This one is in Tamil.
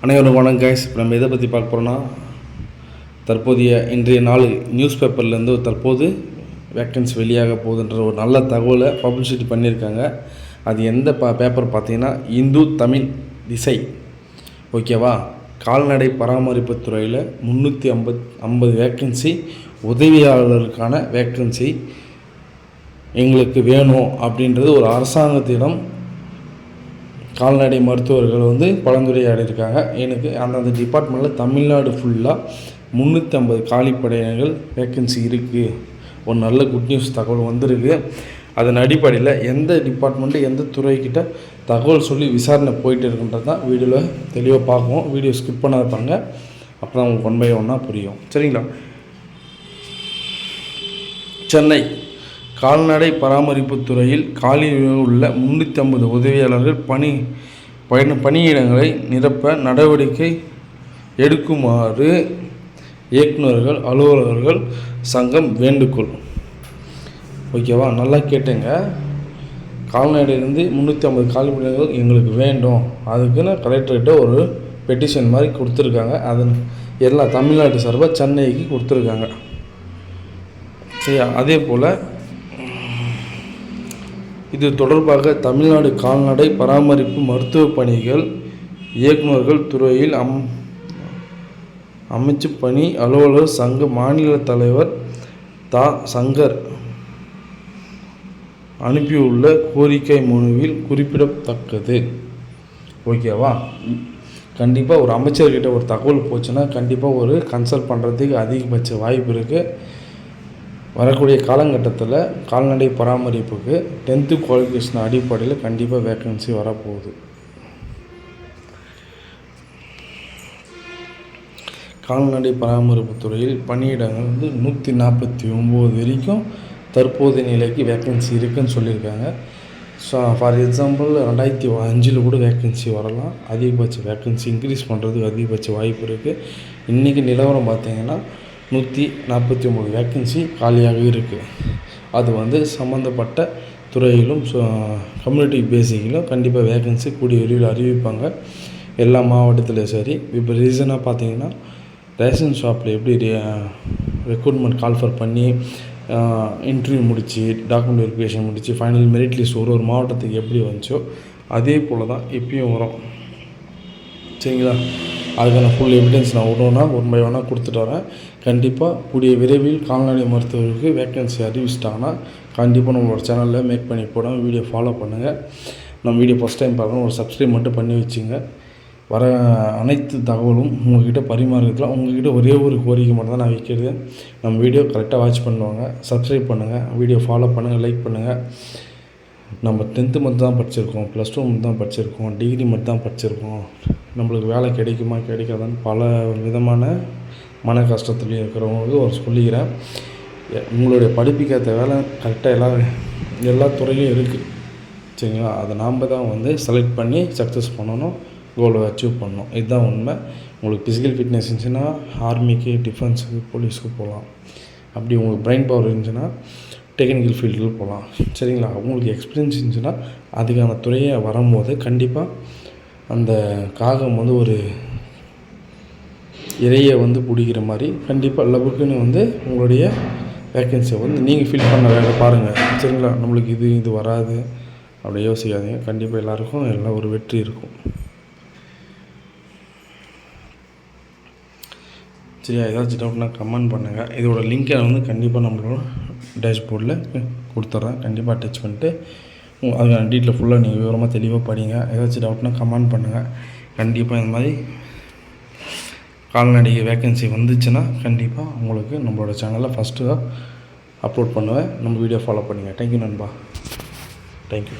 அனைவரும் வணக்கம் கைஸ். இப்போ நம்ம எதை பற்றி பார்க்க போகிறோன்னா, தற்போதைய இன்றைய நாள் நியூஸ் பேப்பர்லேருந்து தற்போது வேக்கன்சி வெளியாக போகுதுன்ற ஒரு நல்ல தகவலை பப்ளிசிட்டி பண்ணியிருக்காங்க. அது எந்த பேப்பர் பார்த்தீங்கன்னா, இந்து தமிழ் திசை. ஓகேவா? கால்நடை பராமரிப்பு துறையில் 350 வேக்கன்சி, உதவியாளருக்கான வேக்கன்சி எங்களுக்கு வேணும் அப்படின்றது ஒரு அரசாங்கத்திடம் கால்நடை மருத்துவர்கள் பலந்துரையாடிருக்காங்க. எனக்கு அந்தந்த டிபார்ட்மெண்ட்டில் தமிழ்நாடு ஃபுல்லாக 350 காலிப்படையினர்கள் வேக்கன்சி இருக்குது. ஒரு நல்ல குட் நியூஸ் தகவல் வந்திருக்கு. அதன் அடிப்படையில் எந்த டிபார்ட்மெண்ட்டு எந்த துறைக்கிட்ட தகவல் சொல்லி விசாரணை போயிட்டு இருக்குன்றது தான் வீடியோவில் தெளிவாக பார்க்குவோம். வீடியோ ஸ்கிப் பண்ணாத பாருங்க, அப்போ தான் உங்களுக்கு 1 by 1 புரியும். சரிங்களா? சென்னை கால்நடை பராமரிப்பு துறையில் காலியில் உள்ள 350 உதவியாளர்கள் பணியிடங்களை நிரப்ப நடவடிக்கை எடுக்குமாறு இயக்குநர்கள் அலுவலர்கள் சங்கம் வேண்டுகோள். ஓகேவா? நல்லா கேட்டுங்க. கால்நடையிலேருந்து 350 காலிப்படைகள் எங்களுக்கு வேண்டும். அதுக்குன்னு கலெக்டர்கிட்ட ஒரு பெட்டிஷன் மாதிரி கொடுத்துருக்காங்க. அது எல்லா தமிழ்நாட்டு சார்பாக சென்னைக்கு கொடுத்துருக்காங்க. சரியா? அதே போல் இது தொடர்பாக தமிழ்நாடு கால்நடை பராமரிப்பு மருத்துவ பணிகள் இயக்குநர்கள் துறையில் அமைச்சு பணி அலுவலர் சங்க மாநில தலைவர் சங்கர் அனுப்பியுள்ள கோரிக்கை மனுவில் குறிப்பிடத்தக்கது. ஓகேவா? கண்டிப்பாக ஒரு அமைச்சர்கிட்ட ஒரு தகவல் போச்சுன்னா கண்டிப்பாக ஒரு கன்சல்ட் பண்ணுறதுக்கு அதிகபட்ச வாய்ப்பு இருக்குது. வரக்கூடிய காலகட்டத்தில் கால்நடை பராமரிப்புக்கு 10th குவாலிஃபிகேஷன் அடிப்படையில் கண்டிப்பாக வேக்கன்சி வரப்போகுது. கால்நடை பராமரிப்பு துறையில் பணியிடங்கள் 149 வரைக்கும் தற்போதைய நிலைக்கு வேக்கன்சி இருக்குதுன்னு சொல்லியிருக்காங்க. ஸோ ஃபார் எக்ஸாம்பிள் 2005 கூட வேக்கன்சி வரலாம். அதிகபட்ச வேக்கன்சி இன்க்ரீஸ் பண்ணுறதுக்கு அதிகபட்ச வாய்ப்பு இருக்குது. இன்றைக்கி நிலவரம் பார்த்திங்கன்னா 149 வேக்கன்சி காலியாக இருக்குது. அது சம்மந்தப்பட்ட துறையிலும் கம்யூனிட்டி பேசிக்கிலும் கண்டிப்பாக வேக்கன்சி கூடிய விரைவில் அறிவிப்பாங்க. எல்லா மாவட்டத்திலையும் சரி. இப்போ ரீசனாக பார்த்தீங்கன்னா, ரேஷன் ஷாப்பில் எப்படி ரெக்ரூட்மெண்ட் கால்ஃபர் பண்ணி இன்டர்வியூ முடித்து டாக்குமெண்ட் வெரிஃபிகேஷன் முடித்து ஃபைனல் மெரிட் லிஸ்ட் ஒரு மாவட்டத்துக்கு எப்படி வந்துச்சோ அதே போல் தான் இப்பயும் வரும். சரிங்களா? அதுக்கான ஃபுல் எவிடன்ஸ் நான் ஒன்று பை 1 கொடுத்துட்டு வரேன். கண்டிப்பாக கூடிய விரைவில் கால்நடை மருத்துவருக்கு வேக்கன்சி அறிவிச்சிட்டாங்கன்னா கண்டிப்பாக நம்மளோட சேனலில் மேக் பண்ணி போடாமல் வீடியோ ஃபாலோ பண்ணுங்கள். நம்ம வீடியோ ஃபஸ்ட் டைம் பார்க்கணும், ஒரு சப்ஸ்கிரைப் மட்டும் பண்ணி வச்சுங்க. வர அனைத்து தகவலும் உங்கள்கிட்ட பரிமாறுறதுலாம் உங்கள்கிட்ட ஒரே ஒரு கோரிக்கை மட்டும் தான் நான் வைக்கிறது. நம்ம வீடியோ கரெக்டாக வாட்ச் பண்ணுவாங்க, சப்ஸ்கிரைப் பண்ணுங்கள், வீடியோ ஃபாலோ பண்ணுங்கள், லைக் பண்ணுங்கள். நம்ம 10th மட்டும் தான் படிச்சிருக்கோம், +2 மட்டும் தான் படிச்சிருக்கோம், டிகிரி மட்டும் தான் படிச்சிருக்கோம், நம்மளுக்கு வேலை கிடைக்குமா கிடைக்காதான்னு பல விதமான மன கஷ்டத்துலேயும் இருக்கிறவங்களுக்கு ஒரு சொல்லிக்கிறேன். உங்களுடைய படிப்புக்கேற்ற வேலை கரெக்டாக எல்லா துறையிலையும் இருக்குது. சரிங்களா? அதை நாம் தான் செலக்ட் பண்ணி சக்ஸஸ் பண்ணணும், கோலை அச்சீவ் பண்ணணும். இதுதான் உண்மை. உங்களுக்கு ஃபிசிக்கல் ஃபிட்னஸ் இருந்துச்சுன்னா ஆர்மிக்கு, டிஃபென்ஸுக்கு, போலீஸுக்கு போகலாம். அப்படி உங்களுக்கு பிரெயின் பவர் இருந்துச்சுன்னா டெக்னிக்கல் ஃபீல்டில் போகலாம். சரிங்களா? உங்களுக்கு எக்ஸ்பீரியன்ஸ் இருந்துச்சுன்னா அதுக்கான துறையை வரும்போது கண்டிப்பாக அந்த காகம் ஒரு இறையை பிடிக்கிற மாதிரி கண்டிப்பாக லபுக்குன்னு உங்களுடைய வேக்கன்சியை நீங்கள் ஃபில் பண்ண வேலை பாருங்கள். சரிங்களா? நம்மளுக்கு இது வராது அப்படி யோசிக்காதீங்க. கண்டிப்பாக எல்லாருக்கும் எல்லாம் ஒரு வெற்றி இருக்கும். சரியா? ஏதாச்சும் டவுட்னா கமெண்ட் பண்ணுங்கள். இதோட லிங்க்கை கண்டிப்பாக நம்மளோட டேஷ்போர்டில் கொடுத்துட்றேன். கண்டிப்பாக டச் பண்ணிட்டு அதுக்கான டீட்டெயில் ஃபுல்லாக நீங்கள் விவரமாக தெளிவாக படிங்க. ஏதாச்சும் டவுட்னா கமெண்ட் பண்ணுங்கள். கண்டிப்பாக இந்த மாதிரி கால்நடை வேக்கன்சி வந்துச்சுன்னா கண்டிப்பாக உங்களுக்கு நம்மளோட சேனலில் ஃபஸ்ட்டு தான் அப்லோட் பண்ணுவேன். நம்ம வீடியோ ஃபாலோ பண்ணுங்கள். தேங்க்யூ நண்பா. தேங்க்யூ.